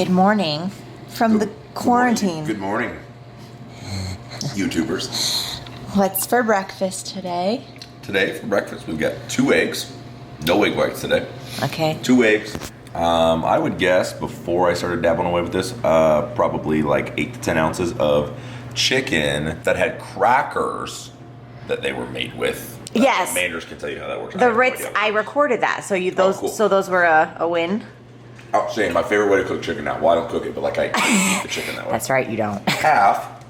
Good morning from the quarantine. Good morning, YouTubers. What's for breakfast today? Today for breakfast we've got 2 eggs. No egg whites today. Okay. 2 eggs. I would guess before I started dabbling away with this, probably like 8 to 10 ounces of chicken that had crackers that they were made with. Yes. Manders can tell you how that works. The Ritz, I recorded that. So cool. So those were a win? Oh, saying my favorite way to cook chicken now. Well, I don't cook it, but like I eat the chicken that way. That's right, you don't. Half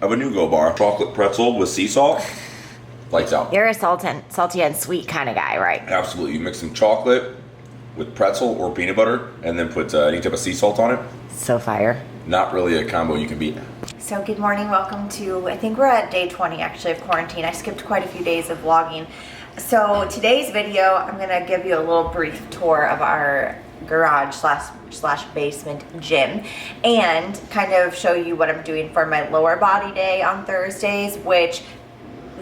of a Nugo bar, chocolate pretzel with sea salt. Lights out. You're a salty and sweet kind of guy, right? Absolutely. You mix some chocolate with pretzel or peanut butter and then put any type of sea salt on it. So fire. Not really a combo you can beat. So good morning, welcome to, I think we're at day 20 actually of quarantine. I skipped quite a few days of vlogging. So today's video, I'm gonna give you a little brief tour of our garage slash basement gym and kind of show you what I'm doing for my lower body day on Thursdays, which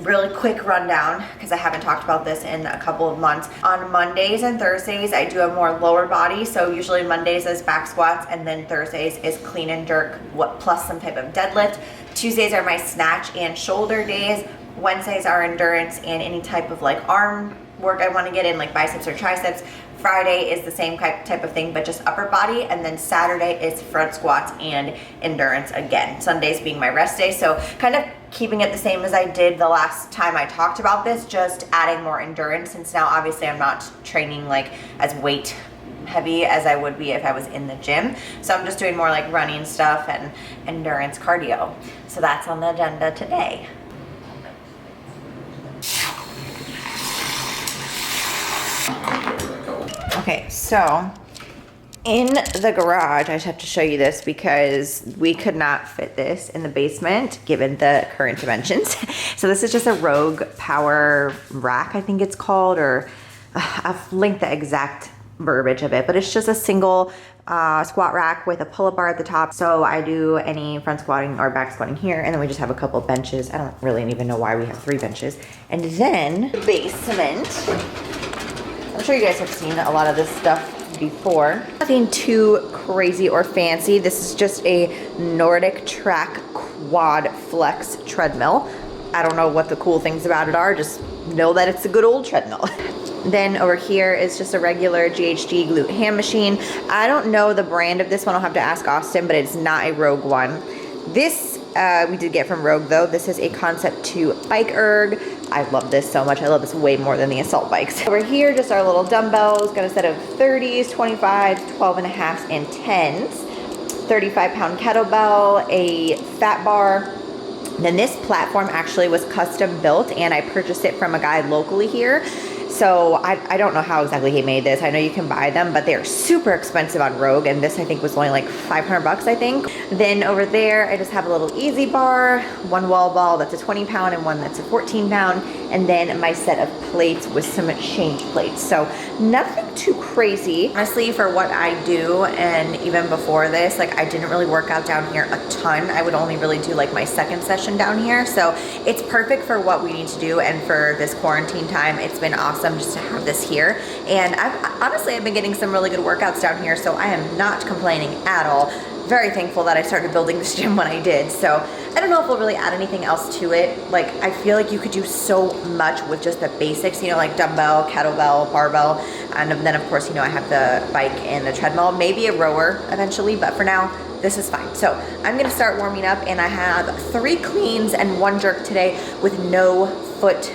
really quick rundown because I haven't talked about this in a couple of months. On Mondays and Thursdays, I do a more lower body. So usually Mondays is back squats and then Thursdays is clean and jerk plus some type of deadlift. Tuesdays are my snatch and shoulder days. Wednesdays are endurance and any type of like arm work I want to get in, like biceps or triceps. Friday is the same type of thing, but just upper body. And then Saturday is front squats and endurance again. Sundays being my rest day. So kind of keeping it the same as I did the last time I talked about this, just adding more endurance, since now obviously I'm not training like as weight heavy as I would be if I was in the gym. So I'm just doing more like running stuff and endurance cardio. So that's on the agenda today. Okay, so in the garage, I just have to show you this because we could not fit this in the basement given the current dimensions. So this is just a Rogue Power Rack, I think it's called, or I'll link the exact verbiage of it, but it's just a single squat rack with a pull-up bar at the top. So I do any front squatting or back squatting here, and then we just have a couple benches. I don't really even know why we have 3 benches. And then basement. I'm sure you guys have seen a lot of this stuff before. Nothing too crazy or fancy. This is just a Nordic Track Quad Flex treadmill. I don't know what the cool things about it are, just know that it's a good old treadmill. Then over here is just a regular GHD glute ham machine. I don't know the brand of this one, I'll have to ask Austin, but it's not a Rogue one. This we did get from Rogue though. This is a Concept 2 bike erg. I love this so much. I love this way more than the assault bikes. Over here, just our little dumbbells. Got a set of 30s, 25s, 12 and a halves, and 10s. 35-pound kettlebell, a fat bar. Then this platform actually was custom built and I purchased it from a guy locally here. So I don't know how exactly he made this. I know you can buy them, but they're super expensive on Rogue. And this I think was only like 500 bucks, I think. Then over there, I just have a little easy bar, one wall ball that's a 20-pound and one that's a 14-pound. And then my set of plates with some change plates. So nothing too crazy. Honestly, for what I do, and even before this, like I didn't really work out down here a ton. I would only really do like my second session down here. So it's perfect for what we need to do. And for this quarantine time, it's been awesome just to have this here. And I've been getting some really good workouts down here, so I am not complaining at all. Very thankful that I started building this gym when I did. So I don't know if we'll really add anything else to it. Like I feel like you could do so much with just the basics, you know, like dumbbell, kettlebell, barbell, and then of course, you know, I have the bike and the treadmill, maybe a rower eventually, but for now, this is fine. So I'm gonna start warming up, and I have 3 cleans and 1 jerk today with no foot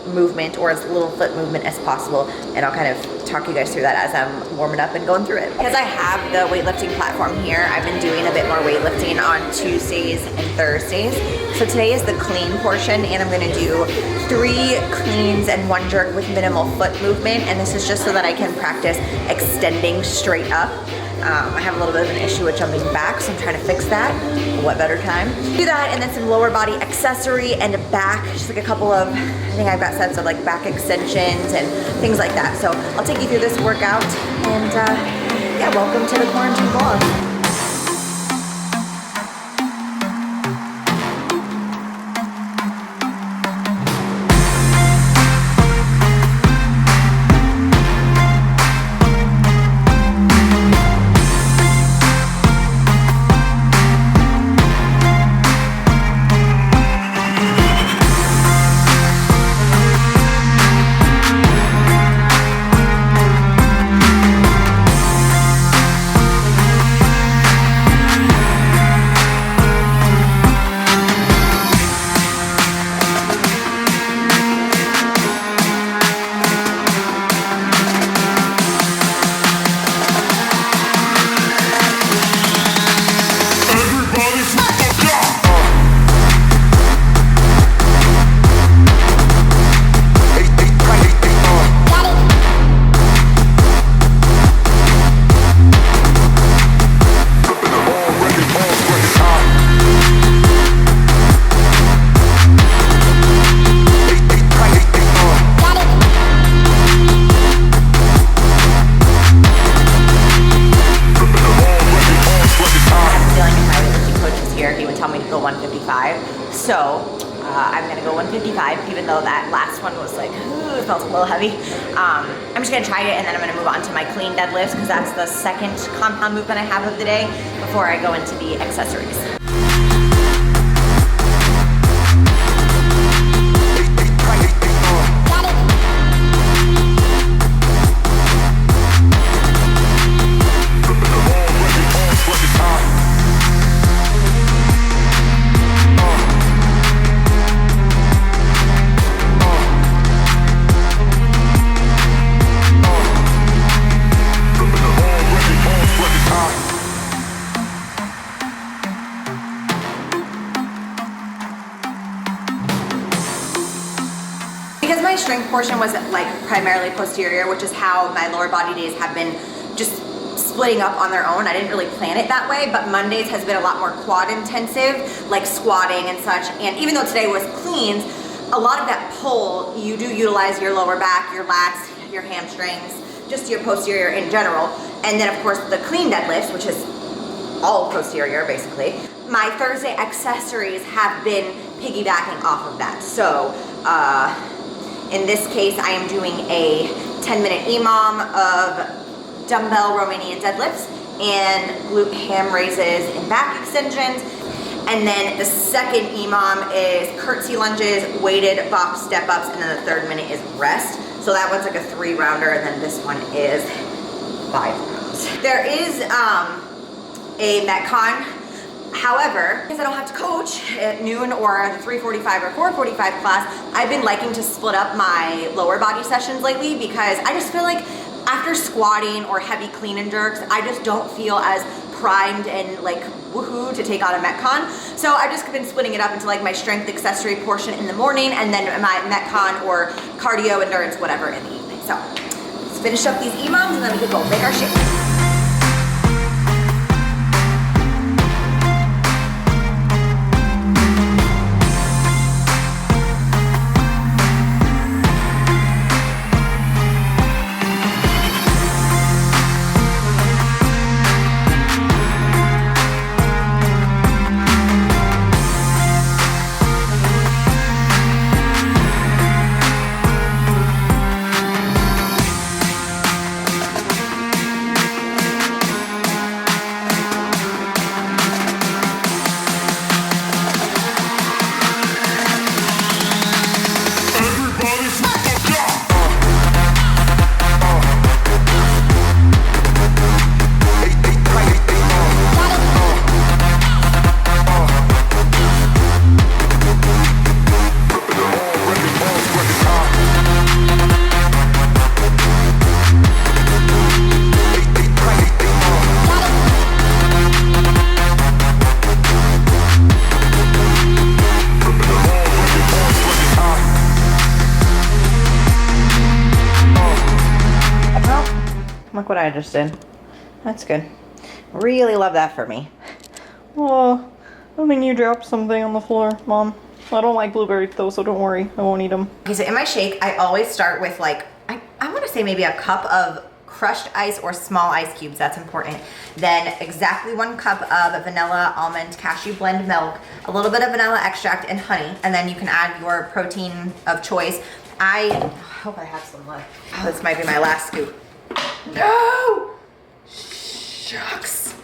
movement, or as little foot movement as possible, and I'll kind of talk you guys through that as I'm warming up and going through it. Because I have the weightlifting platform here, I've been doing a bit more weightlifting on Tuesdays and Thursdays. So today is the clean portion, and I'm gonna do 3 cleans and 1 jerk with minimal foot movement, and this is just so that I can practice extending straight up. I have a little bit of an issue with jumping back, so I'm trying to fix that. What better time? Do that, and then some lower body accessory and back, just like a couple of, I think I've got sets of like back extensions and things like that. So I'll take you through this workout, and yeah, welcome to the quarantine vlog. 155, even though that last one was like, ooh, it felt a little heavy. I'm just gonna try it, and then I'm gonna move on to my clean deadlifts, because that's the second compound movement I have of the day before I go into the accessories. Because my strength portion was like primarily posterior, which is how my lower body days have been just splitting up on their own. I didn't really plan it that way, but Mondays has been a lot more quad intensive, like squatting and such. And even though today was cleans, a lot of that pull, you do utilize your lower back, your lats, your hamstrings, just your posterior in general. And then of course the clean deadlifts, which is all posterior basically. My Thursday accessories have been piggybacking off of that. So, in this case, I am doing a 10-minute EMOM of dumbbell Romanian deadlifts and glute ham raises and back extensions. And then the second EMOM is curtsy lunges, weighted box step ups, and then the third minute is rest. So that one's like a 3-rounder, and then this one is 5 rounds. There is a Metcon. However, because I don't have to coach at noon or the 3:45 or 4:45 class, I've been liking to split up my lower body sessions lately, because I just feel like after squatting or heavy clean and jerks, I just don't feel as primed and like woohoo to take on a Metcon. So I've just been splitting it up into like my strength accessory portion in the morning, and then my Metcon or cardio, endurance, whatever in the evening. So let's finish up these EMOMs and then we can go make our shake. Look what I just did. That's good. Really love that for me. Oh, I think you dropped something on the floor, Mom. I don't like blueberries though, so don't worry. I won't eat them. Okay, so in my shake, I always start with like, I want to say maybe a cup of crushed ice or small ice cubes. That's important. Then exactly 1 cup of vanilla, almond, cashew blend milk, a little bit of vanilla extract and honey. And then you can add your protein of choice. I hope I have some left. Oh, this might be my last scoop. No! Shucks.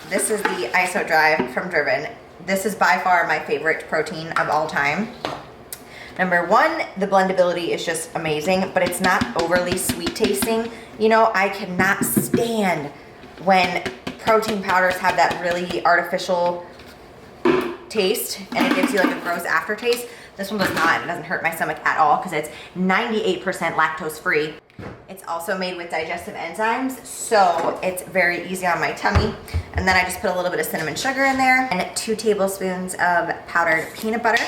This is the ISO Drive from Driven. This is by far my favorite protein of all time. Number 1, the blendability is just amazing, but it's not overly sweet tasting. You know, I cannot stand when protein powders have that really artificial taste and it gives you like a gross aftertaste. This one does not. It doesn't hurt my stomach at all because it's 98% lactose free. It's also made with digestive enzymes, so it's very easy on my tummy. And then I just put a little bit of cinnamon sugar in there and 2 tablespoons of powdered peanut butter,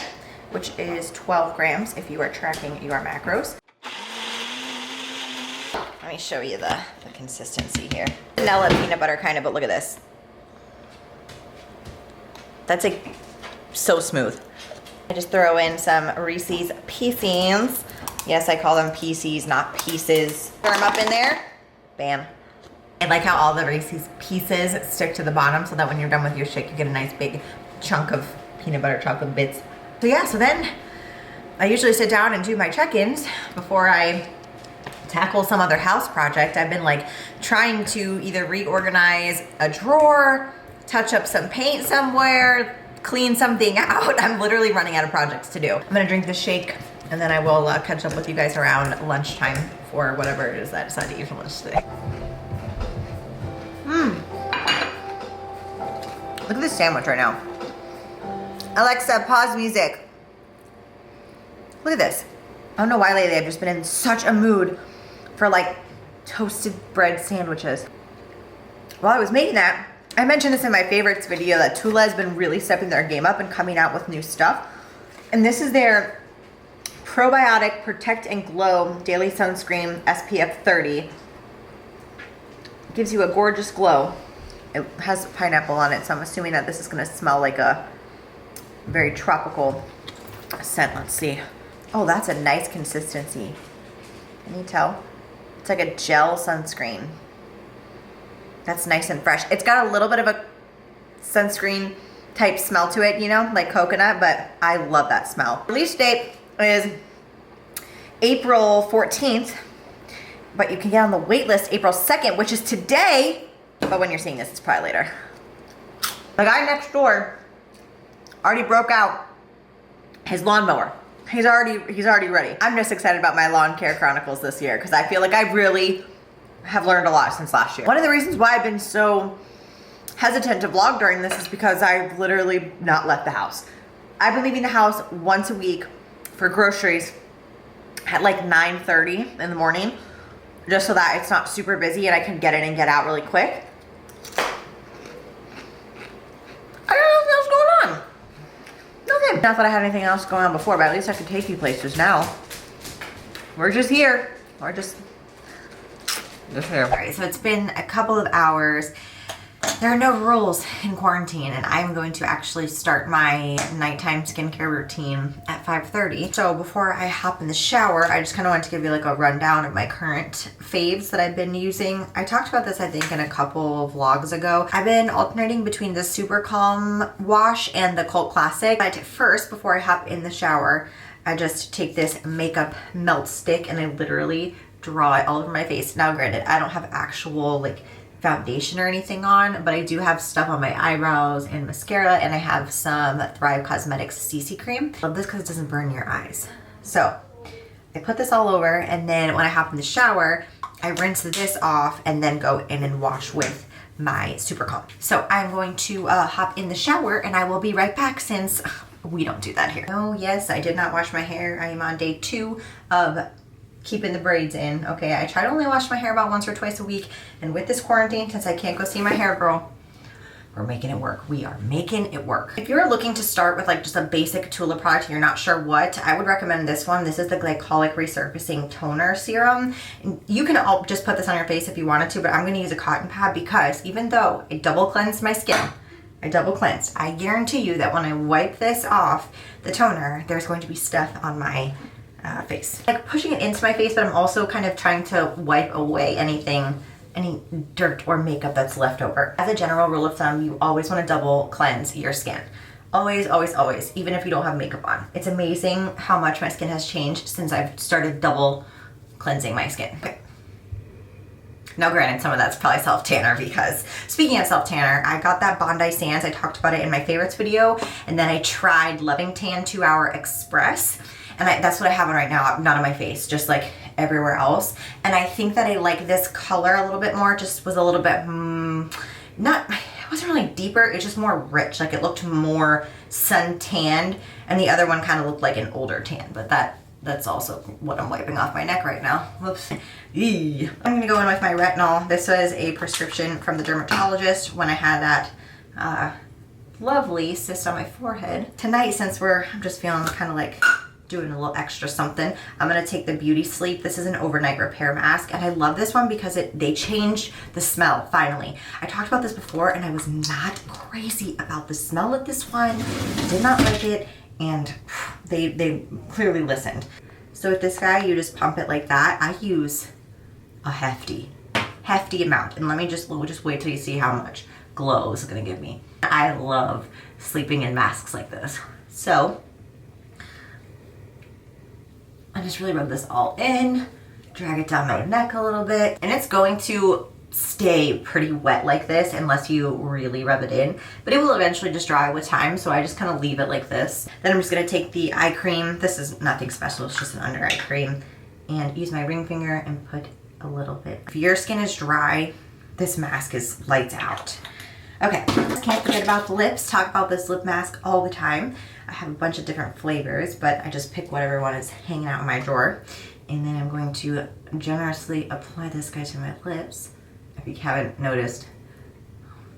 which is 12 grams if you are tracking your macros. Let me show you the consistency here. Vanilla peanut butter kind of, but look at this. That's like so smooth. I just throw in some Reese's Pieces. Yes, I call them Pieces, not pieces. Throw them up in there. Bam. I like how all the Reese's Pieces stick to the bottom so that when you're done with your shake, you get a nice big chunk of peanut butter chocolate bits. So yeah, so then I usually sit down and do my check-ins before I tackle some other house project. I've been like trying to either reorganize a drawer, touch up some paint somewhere, clean something out. I'm literally running out of projects to do. I'm gonna drink this shake and then I will catch up with you guys around lunchtime for whatever it is that I decide to eat for lunch today. Look at this sandwich right now. Alexa, pause music. Look at this. I don't know why lately I've just been in such a mood for like toasted bread sandwiches. While I was making that, I mentioned this in my favorites video that Tula has been really stepping their game up and coming out with new stuff. And this is their Probiotic Protect and Glow Daily Sunscreen SPF 30. Gives you a gorgeous glow. It has pineapple on it, so I'm assuming that this is gonna smell like a very tropical scent. Let's see. Oh, that's a nice consistency. Can you tell? It's like a gel sunscreen. That's nice and fresh. It's got a little bit of a sunscreen type smell to it, you know, like coconut, but I love that smell. Release date is April 14th, but you can get on the wait list April 2nd, which is today, but when you're seeing this, it's probably later. The guy next door already broke out his lawnmower. He's already ready. I'm just excited about my lawn care chronicles this year because I feel like I really have learned a lot since last year. One of the reasons why I've been so hesitant to vlog during this is because I've literally not left the house. I've been leaving the house once a week for groceries at like 9:30 in the morning, just so that it's not super busy and I can get in and get out really quick. I don't know what else going on. Nothing. Not that I had anything else going on before, but at least I can take you places now. We're just here. We're just here. All right, so it's been a couple of hours. There are no rules in quarantine, and I'm going to actually start my nighttime skincare routine at 5:30. So before I hop in the shower, I just kind of wanted to give you like a rundown of my current faves that I've been using. I talked about this, I think, in a couple of vlogs ago. I've been alternating between the Super Calm wash and the Cult Classic. But first, before I hop in the shower, I just take this makeup melt stick and I literally draw it all over my face. Now, granted, I don't have actual like foundation or anything on, but I do have stuff on my eyebrows and mascara, and I have some Thrive Cosmetics CC cream. I love this because it doesn't burn your eyes. So I put this all over, and then when I hop in the shower, I rinse this off and then go in and wash with my Super Calm. So I'm going to hop in the shower and I will be right back since we don't do that here. Oh yes, I did not wash my hair. I am on day 2 of keeping the braids in. Okay, I try to only wash my hair about once or twice a week, and with this quarantine, since I can't go see my hair girl, we're making it work. We are making it work. If you're looking to start with like just a basic Tula product and you're not sure what, I would recommend this one. This is the Glycolic Resurfacing Toner Serum. And you can all just put this on your face if you wanted to, but I'm gonna use a cotton pad because even though it double cleansed my skin, I double cleansed, I guarantee you that when I wipe this off, the toner, there's going to be stuff on my face. Like pushing it into my face, but I'm also kind of trying to wipe away any dirt or makeup that's left over. As a general rule of thumb, you always want to double cleanse your skin. Always, always, always, even if you don't have makeup on. It's amazing how much my skin has changed since I've started double cleansing my skin. Okay. Now granted, some of that's probably self-tanner because speaking of self-tanner, I got that Bondi Sands. I talked about it in my favorites video, and then I tried Loving Tan 2 Hour Express. And that's what I have on right now, not on my face, just like everywhere else. And I think that I like this color a little bit more. It just was a little bit, it wasn't really deeper, it's just more rich. Like it looked more sun tanned, and the other one kind of looked like an older tan, but that's also what I'm wiping off my neck right now. Whoops. Eee. I'm gonna go in with my retinol. This was a prescription from the dermatologist when I had that lovely cyst on my forehead. Tonight, since I'm just feeling kind of like doing a little extra something, I'm gonna take the Beauty Sleep. This is an overnight repair mask, and I love this one because they changed the smell finally. I talked about this before and I was not crazy about the smell of this one. I did not like it, and they clearly listened. So with this guy, you just pump it like that. I use a hefty amount, and we'll just wait till you see how much glow this is gonna give me. I love sleeping in masks like this. So I just really rub this all in, drag it down my neck a little bit, and it's going to stay pretty wet like this unless you really rub it in, but it will eventually just dry with time, so I just kind of leave it like this. Then I'm just going to take the eye cream. This is nothing special, it's just an under eye cream, and use my ring finger and put a little bit. If your skin is dry, this mask is lights out. Okay, can't forget about the lips. Talk about this lip mask all the time. I have a bunch of different flavors, but I just pick whatever one is hanging out in my drawer. And then I'm going to generously apply this guy to my lips. If you haven't noticed,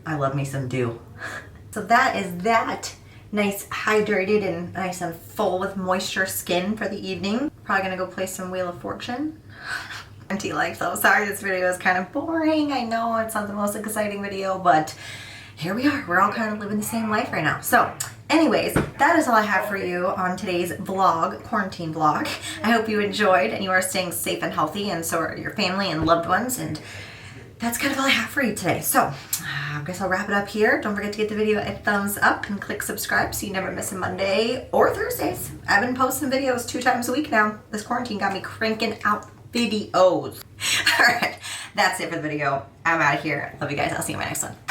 I love me some dew. So that is that. Nice hydrated and nice and full with moisture skin for the evening. Probably gonna go play some Wheel of Fortune. Empty life though. Sorry this video is kind of boring. I know it's not the most exciting video, but here we are. We're all kind of living the same life right now. So anyways, that is all I have for you on today's vlog, quarantine vlog. I hope you enjoyed and you are staying safe and healthy, and so are your family and loved ones, and that's kind of all I have for you today. So I guess I'll wrap it up here. Don't forget to give the video a thumbs up and click subscribe so you never miss a Monday or Thursdays. I've been posting videos 2 times a week now. This quarantine got me cranking out videos. All right, that's it for the video. I'm out of here. Love you guys. I'll see you in my next one.